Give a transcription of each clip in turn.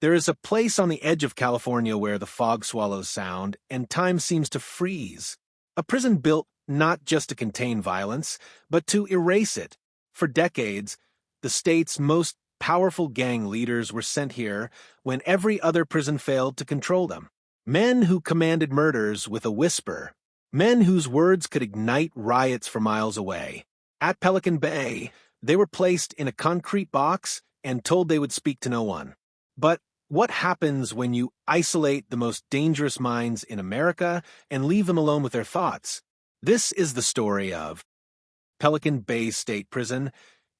There is a place on the edge of California where the fog swallows sound and time seems to freeze. A prison built not just to contain violence, but to erase it. For decades, the state's most powerful gang leaders were sent here when every other prison failed to control them. Men who commanded murders with a whisper. Men whose words could ignite riots for miles away. At Pelican Bay, they were placed in a concrete box and told they would speak to no one. But what happens when you isolate the most dangerous minds in America and leave them alone with their thoughts? This is the story of Pelican Bay State Prison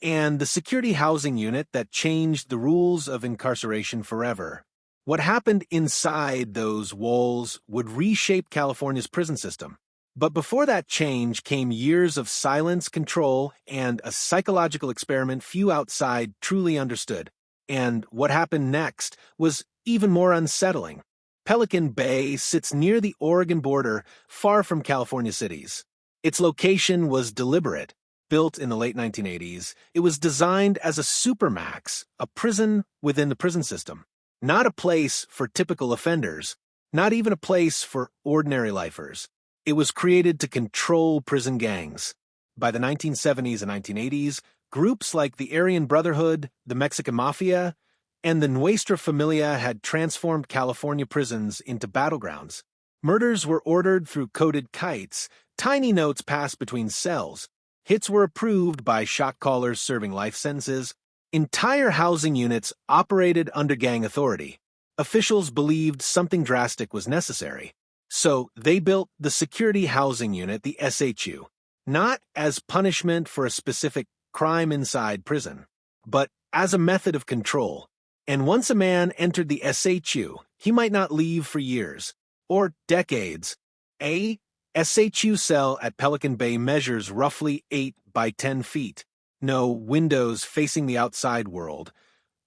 and the security housing unit that changed the rules of incarceration forever. What happened inside those walls would reshape California's prison system. But before that change came years of silence, control, and a psychological experiment few outside truly understood. And what happened next was even more unsettling. Pelican Bay sits near the Oregon border, far from California cities. Its location was deliberate. Built in the late 1980s, it was designed as a Supermax, a prison within the prison system. Not a place for typical offenders, not even a place for ordinary lifers. It was created to control prison gangs. By the 1970s and 1980s, groups like the Aryan Brotherhood, the Mexican Mafia, and the Nuestra Familia had transformed California prisons into battlegrounds. Murders were ordered through coded kites, tiny notes passed between cells. Hits were approved by shot callers serving life sentences. Entire housing units operated under gang authority. Officials believed something drastic was necessary. So they built the Security Housing Unit, the SHU, not as punishment for a specific crime inside prison, but as a method of control. And once a man entered the SHU, he might not leave for years, or decades. A SHU cell at Pelican Bay measures roughly 8 by 10 feet. No windows facing the outside world.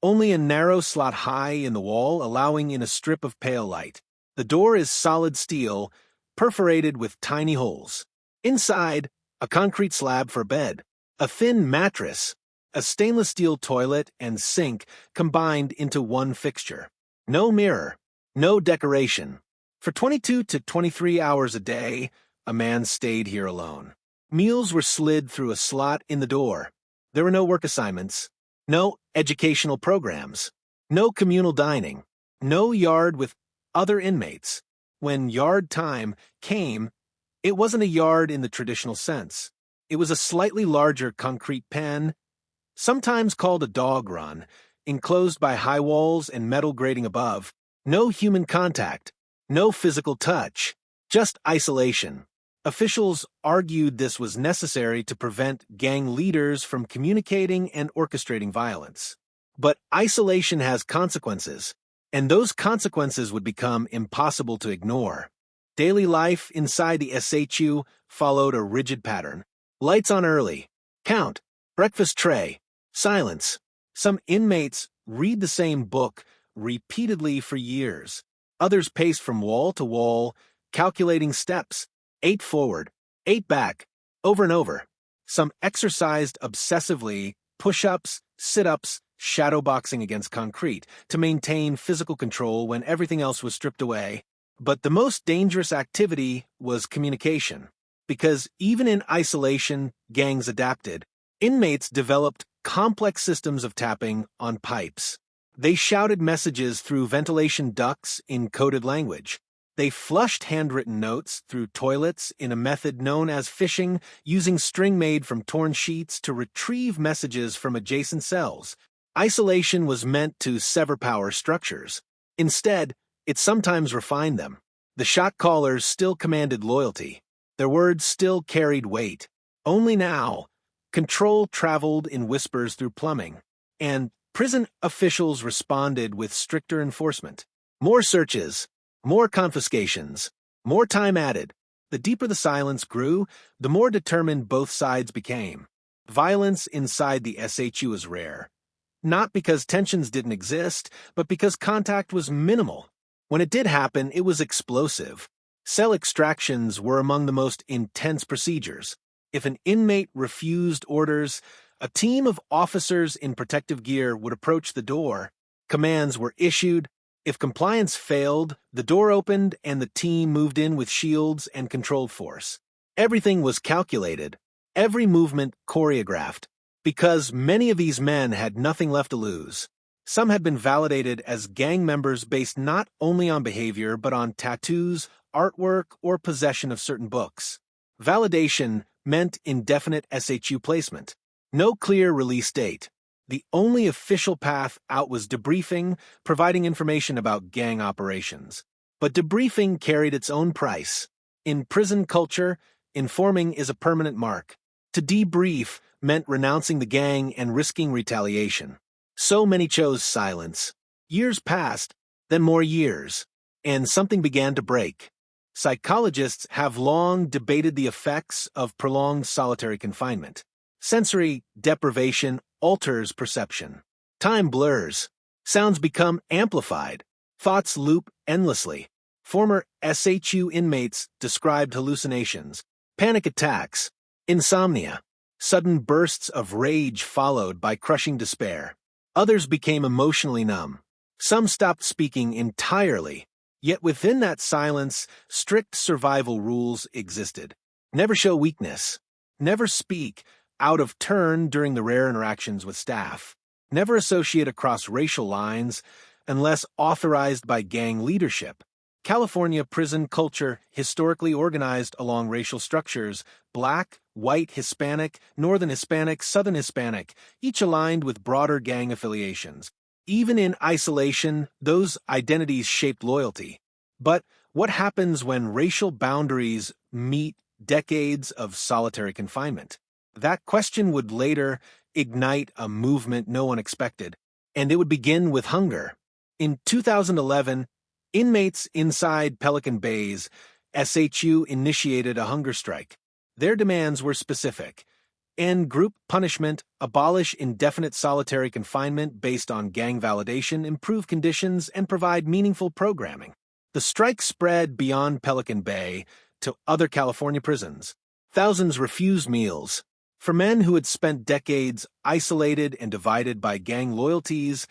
Only a narrow slot high in the wall, allowing in a strip of pale light. The door is solid steel, perforated with tiny holes. Inside, a concrete slab for a bed, a thin mattress, a stainless steel toilet and sink combined into one fixture. No mirror, no decoration. For 22 to 23 hours a day, a man stayed here alone. Meals were slid through a slot in the door. There were no work assignments, no educational programs, no communal dining, no yard with other inmates. When yard time came, it wasn't a yard in the traditional sense. It was a slightly larger concrete pen, sometimes called a dog run, enclosed by high walls and metal grating above. No human contact, no physical touch, just isolation. Officials argued this was necessary to prevent gang leaders from communicating and orchestrating violence. But isolation has consequences. And those consequences would become impossible to ignore. Daily life inside the SHU followed a rigid pattern. Lights on early. Count. Breakfast tray. Silence. Some inmates read the same book repeatedly for years. Others paced from wall to wall, calculating steps. 8 forward, 8 back, over and over. Some exercised obsessively, push-ups, sit-ups, shadowboxing against concrete to maintain physical control when everything else was stripped away. But the most dangerous activity was communication. Because even in isolation, gangs adapted. Inmates developed complex systems of tapping on pipes. They shouted messages through ventilation ducts in coded language. They flushed handwritten notes through toilets in a method known as phishing, using string made from torn sheets to retrieve messages from adjacent cells. Isolation was meant to sever power structures. Instead, it sometimes refined them. The shot callers still commanded loyalty. Their words still carried weight. Only now, control traveled in whispers through plumbing, and prison officials responded with stricter enforcement. More searches, more confiscations, more time added. The deeper the silence grew, the more determined both sides became. Violence inside the SHU was rare. Not because tensions didn't exist, but because contact was minimal. When it did happen, it was explosive. Cell extractions were among the most intense procedures. If an inmate refused orders, a team of officers in protective gear would approach the door. Commands were issued. If compliance failed, the door opened and the team moved in with shields and controlled force. Everything was calculated, every movement choreographed, because many of these men had nothing left to lose. Some had been validated as gang members based not only on behavior but on tattoos, artwork, or possession of certain books. Validation meant indefinite SHU placement. No clear release date. The only official path out was debriefing, providing information about gang operations. But debriefing carried its own price. In prison culture, informing is a permanent mark. To debrief meant renouncing the gang and risking retaliation. So many chose silence. Years passed, then more years, and something began to break. Psychologists have long debated the effects of prolonged solitary confinement. Sensory deprivation alters perception. Time blurs. Sounds become amplified. Thoughts loop endlessly. Former SHU inmates described hallucinations, panic attacks, insomnia. Sudden bursts of rage followed by crushing despair. Others became emotionally numb. Some stopped speaking entirely. Yet within that silence, strict survival rules existed. Never show weakness. Never speak out of turn during the rare interactions with staff. Never associate across racial lines unless authorized by gang leadership. California prison culture historically organized along racial structures: Black, White, Hispanic, Northern Hispanic, Southern Hispanic, each aligned with broader gang affiliations. Even in isolation, those identities shaped loyalty. But what happens when racial boundaries meet decades of solitary confinement? That question would later ignite a movement no one expected, and it would begin with hunger. In 2011, inmates inside Pelican Bay's SHU initiated a hunger strike. Their demands were specific: end group punishment, abolish indefinite solitary confinement based on gang validation, improve conditions, and provide meaningful programming. The strike spread beyond Pelican Bay to other California prisons. Thousands refused meals. For men who had spent decades isolated and divided by gang loyalties,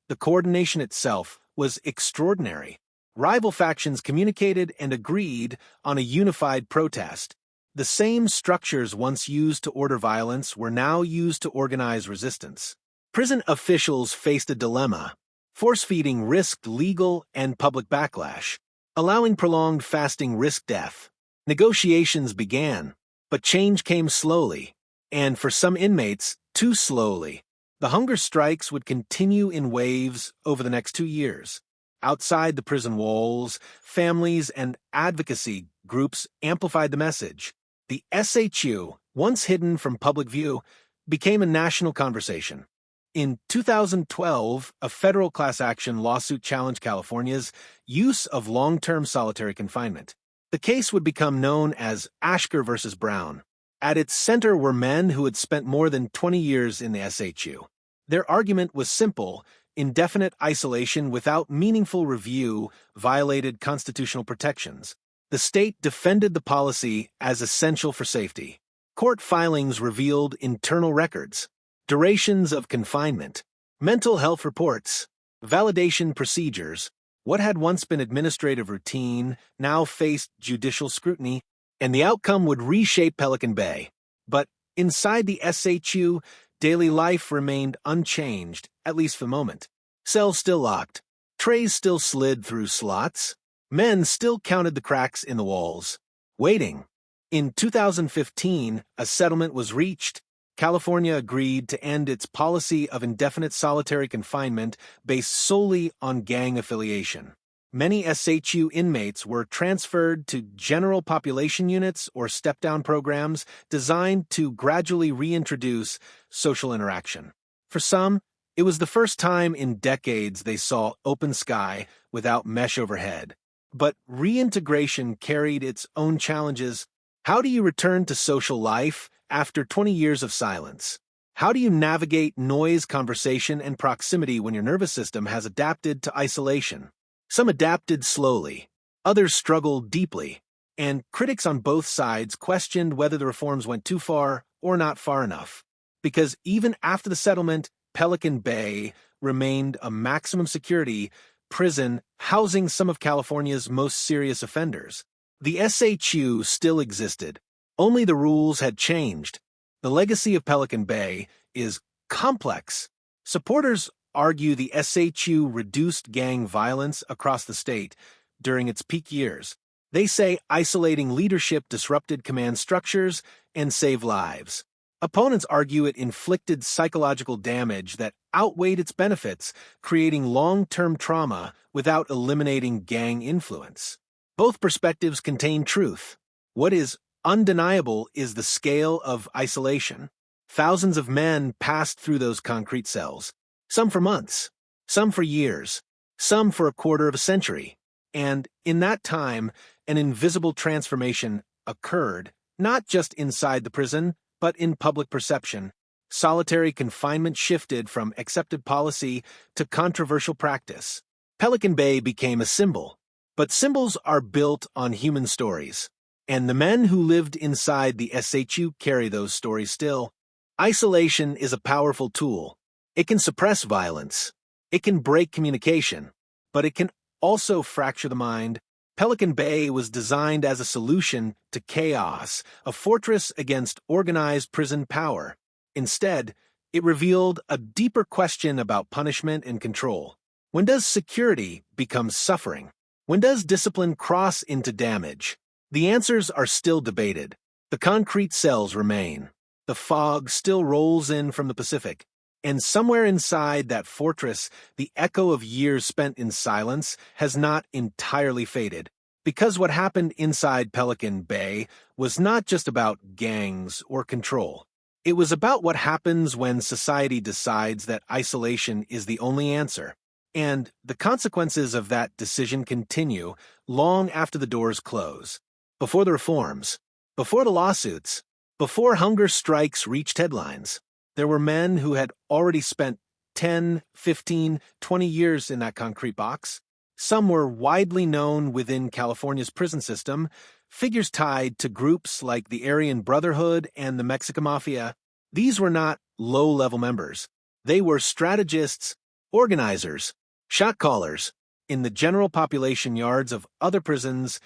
the coordination itself was extraordinary. Rival factions communicated and agreed on a unified protest. The same structures once used to order violence were now used to organize resistance. Prison officials faced a dilemma. Force-feeding risked legal and public backlash. Allowing prolonged fasting risked death. Negotiations began, but change came slowly, and for some inmates, too slowly. The hunger strikes would continue in waves over the next 2 years. Outside the prison walls, families and advocacy groups amplified the message. The SHU, once hidden from public view, became a national conversation. In 2012, a federal class action lawsuit challenged California's use of long-term solitary confinement. The case would become known as Ashker versus Brown. At its center were men who had spent more than 20 years in the SHU. Their argument was simple: indefinite isolation without meaningful review violated constitutional protections. The state defended the policy as essential for safety. Court filings revealed internal records, durations of confinement, mental health reports, validation procedures. What had once been administrative routine now faced judicial scrutiny, and the outcome would reshape Pelican Bay. But inside the SHU, daily life remained unchanged, at least for the moment. Cells still locked. Trays still slid through slots. Men still counted the cracks in the walls. Waiting. In 2015, a settlement was reached. California agreed to end its policy of indefinite solitary confinement based solely on gang affiliation. Many SHU inmates were transferred to general population units or step-down programs designed to gradually reintroduce social interaction. For some, it was the first time in decades they saw open sky without mesh overhead. But reintegration carried its own challenges. How do you return to social life after 20 years of silence? How do you navigate noise, conversation, and proximity when your nervous system has adapted to isolation? Some adapted slowly, others struggled deeply, and critics on both sides questioned whether the reforms went too far or not far enough. Because even after the settlement, Pelican Bay remained a maximum security prison housing some of California's most serious offenders. The SHU still existed, only the rules had changed. The legacy of Pelican Bay is complex. Supporters argue the SHU reduced gang violence across the state during its peak years. They say isolating leadership disrupted command structures and saved lives. Opponents argue it inflicted psychological damage that outweighed its benefits, creating long-term trauma without eliminating gang influence. Both perspectives contain truth. What is undeniable is the scale of isolation. Thousands of men passed through those concrete cells, some for months, some for years, some for a quarter of a century. And in that time, an invisible transformation occurred, not just inside the prison, but in public perception. Solitary confinement shifted from accepted policy to controversial practice. Pelican Bay became a symbol, but symbols are built on human stories, and the men who lived inside the SHU carry those stories still. Isolation is a powerful tool. It can suppress violence. It can break communication, but it can also fracture the mind. Pelican Bay was designed as a solution to chaos, a fortress against organized prison power. Instead, it revealed a deeper question about punishment and control. When does security become suffering? When does discipline cross into damage? The answers are still debated. The concrete cells remain. The fog still rolls in from the Pacific. And somewhere inside that fortress, the echo of years spent in silence has not entirely faded. Because what happened inside Pelican Bay was not just about gangs or control. It was about what happens when society decides that isolation is the only answer. And the consequences of that decision continue long after the doors close. Before the reforms, before the lawsuits, before hunger strikes reached headlines. There were men who had already spent 10, 15, 20 years in that concrete box. Some were widely known within California's prison system, figures tied to groups like the Aryan Brotherhood and the Mexican Mafia. These were not low-level members. They were strategists, organizers, shot callers. In the general population yards of other prisons,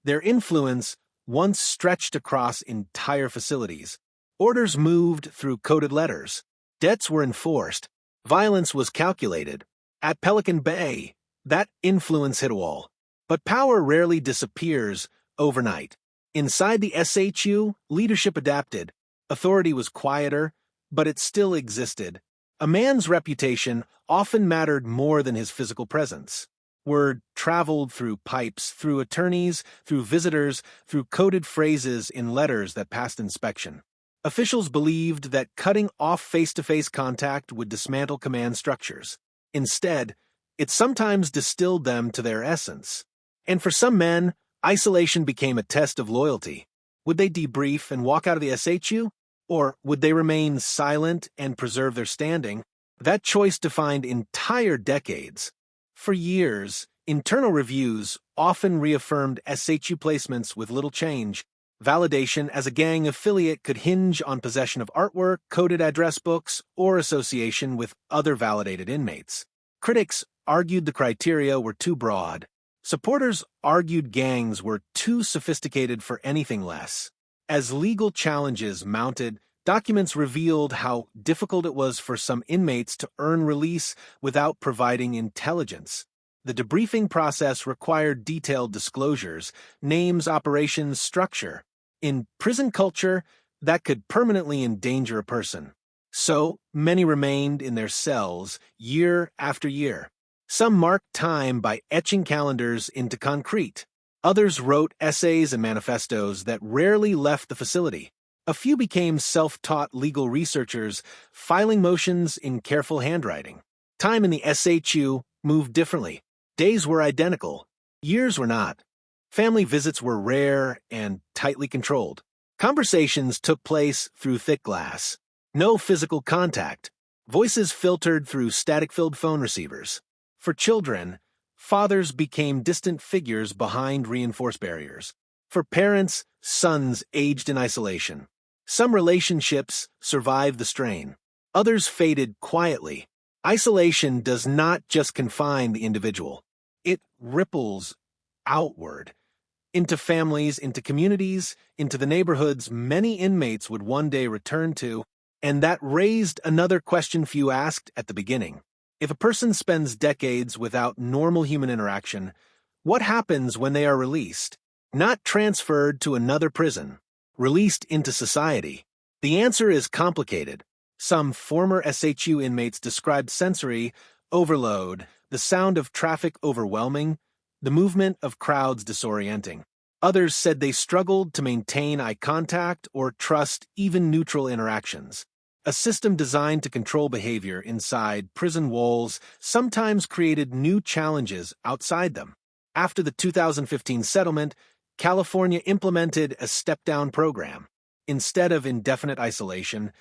their influence once stretched across entire facilities. Orders moved through coded letters. Debts were enforced. Violence was calculated. At Pelican Bay, that influence hit a wall. But power rarely disappears overnight. Inside the SHU, leadership adapted. Authority was quieter, but it still existed. A man's reputation often mattered more than his physical presence. Word traveled through pipes, through attorneys, through visitors, through coded phrases in letters that passed inspection. Officials believed that cutting off face-to-face contact would dismantle command structures. Instead, it sometimes distilled them to their essence. And for some men, isolation became a test of loyalty. Would they debrief and walk out of the SHU? Or would they remain silent and preserve their standing? That choice defined entire decades. For years, internal reviews often reaffirmed SHU placements with little change. Validation as a gang affiliate could hinge on possession of artwork, coded address books, or association with other validated inmates. Critics argued the criteria were too broad. Supporters argued gangs were too sophisticated for anything less. As legal challenges mounted, documents revealed how difficult it was for some inmates to earn release without providing intelligence. The debriefing process required detailed disclosures, names, operations, structure. In prison culture, that could permanently endanger a person. So, many remained in their cells year after year. Some marked time by etching calendars into concrete. Others wrote essays and manifestos that rarely left the facility. A few became self-taught legal researchers, filing motions in careful handwriting. Time in the SHU moved differently. Days were identical. Years were not. Family visits were rare and tightly controlled. Conversations took place through thick glass. No physical contact. Voices filtered through static-filled phone receivers. For children, fathers became distant figures behind reinforced barriers. For parents, sons aged in isolation. Some relationships survived the strain. Others faded quietly. Isolation does not just confine the individual. It ripples outward, into families, into communities, into the neighborhoods many inmates would one day return to, and that raised another question few asked at the beginning. If a person spends decades without normal human interaction, what happens when they are released? Not transferred to another prison, released into society. The answer is complicated. Some former SHU inmates described sensory overload, the sound of traffic overwhelming, the movement of crowds disorienting. Others said they struggled to maintain eye contact or trust even neutral interactions. A system designed to control behavior inside prison walls sometimes created new challenges outside them. After the 2015 settlement, California implemented a step-down program. Instead of indefinite isolation,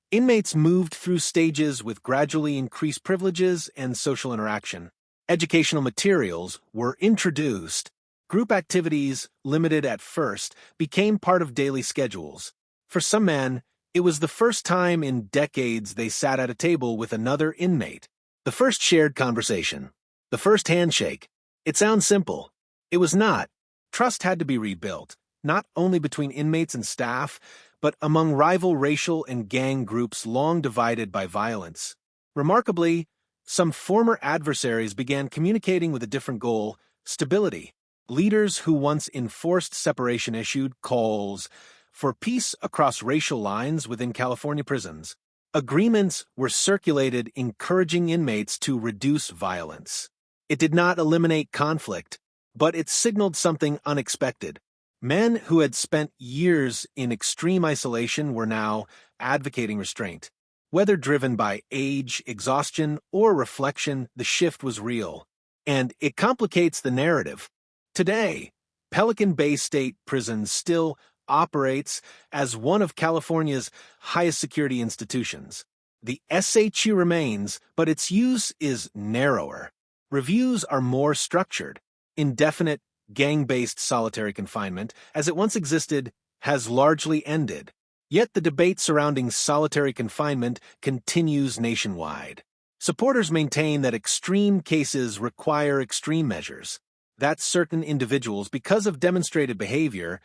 inmates moved through stages with gradually increased privileges and social interaction. Educational materials were introduced. Group activities, limited at first, became part of daily schedules. For some men, it was the first time in decades they sat at a table with another inmate. The first shared conversation. The first handshake. It sounds simple. It was not. Trust had to be rebuilt, not only between inmates and staff, but among rival racial and gang groups long divided by violence. Remarkably, some former adversaries began communicating with a different goal: stability. Leaders who once enforced separation issued calls for peace across racial lines within California prisons. Agreements were circulated encouraging inmates to reduce violence. It did not eliminate conflict, but it signaled something unexpected. Men who had spent years in extreme isolation were now advocating restraint. Whether driven by age, exhaustion, or reflection, the shift was real. And it complicates the narrative. Today, Pelican Bay State Prison still operates as one of California's highest security institutions. The SHU remains, but its use is narrower. Reviews are more structured. Indefinite, gang-based solitary confinement, as it once existed, has largely ended. Yet the debate surrounding solitary confinement continues nationwide. Supporters maintain that extreme cases require extreme measures, that certain individuals, because of demonstrated behavior,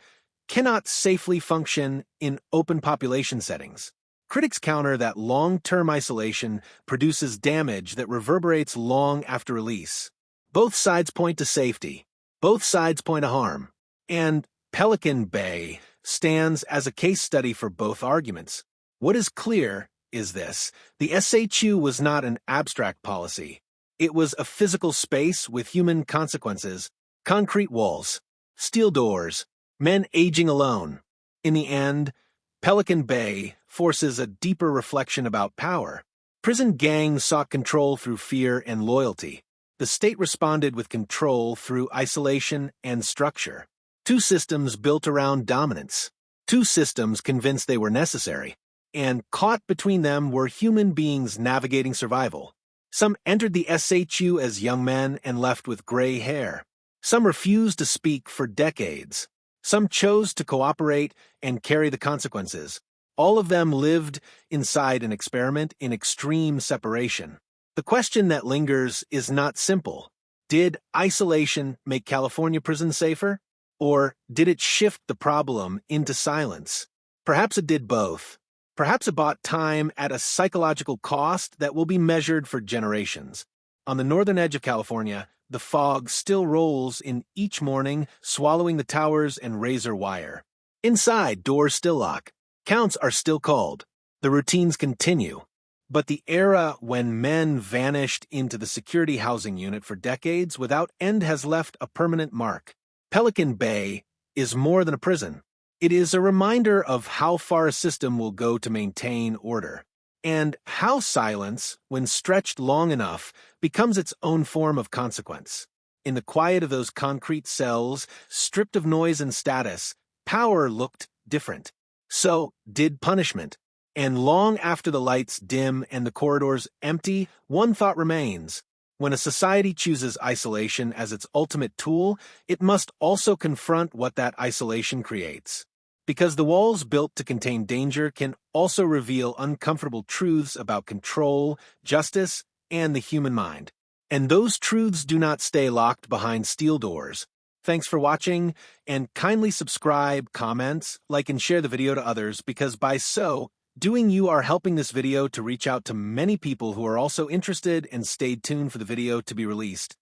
cannot safely function in open population settings. Critics counter that long-term isolation produces damage that reverberates long after release. Both sides point to safety. Both sides point to harm. And Pelican Bay stands as a case study for both arguments. What is clear is this: the SHU was not an abstract policy. It was a physical space with human consequences: concrete walls, steel doors, men aging alone. In the end, Pelican Bay forces a deeper reflection about power. Prison gangs sought control through fear and loyalty. The state responded with control through isolation and structure. Two systems built around dominance. Two systems convinced they were necessary. And caught between them were human beings navigating survival. Some entered the SHU as young men and left with gray hair. Some refused to speak for decades. Some chose to cooperate and carry the consequences. All of them lived inside an experiment in extreme separation. The question that lingers is not simple. Did isolation make California prisons safer? Or did it shift the problem into silence? Perhaps it did both. Perhaps it bought time at a psychological cost that will be measured for generations. On the northern edge of California, the fog still rolls in each morning, swallowing the towers and razor wire. Inside, doors still lock. Counts are still called. The routines continue. But the era when men vanished into the security housing unit for decades without end has left a permanent mark. Pelican Bay is more than a prison. It is a reminder of how far a system will go to maintain order, and how silence, when stretched long enough, becomes its own form of consequence. In the quiet of those concrete cells, stripped of noise and status, power looked different. So did punishment. And long after the lights dim and the corridors empty, one thought remains. When a society chooses isolation as its ultimate tool, it must also confront what that isolation creates. Because the walls built to contain danger can also reveal uncomfortable truths about control, justice, and the human mind. And those truths do not stay locked behind steel doors. Thanks for watching, and kindly subscribe, comment, like, and share the video to others, because by so doing you are helping this video to reach out to many people who are also interested and stayed tuned for the video to be released.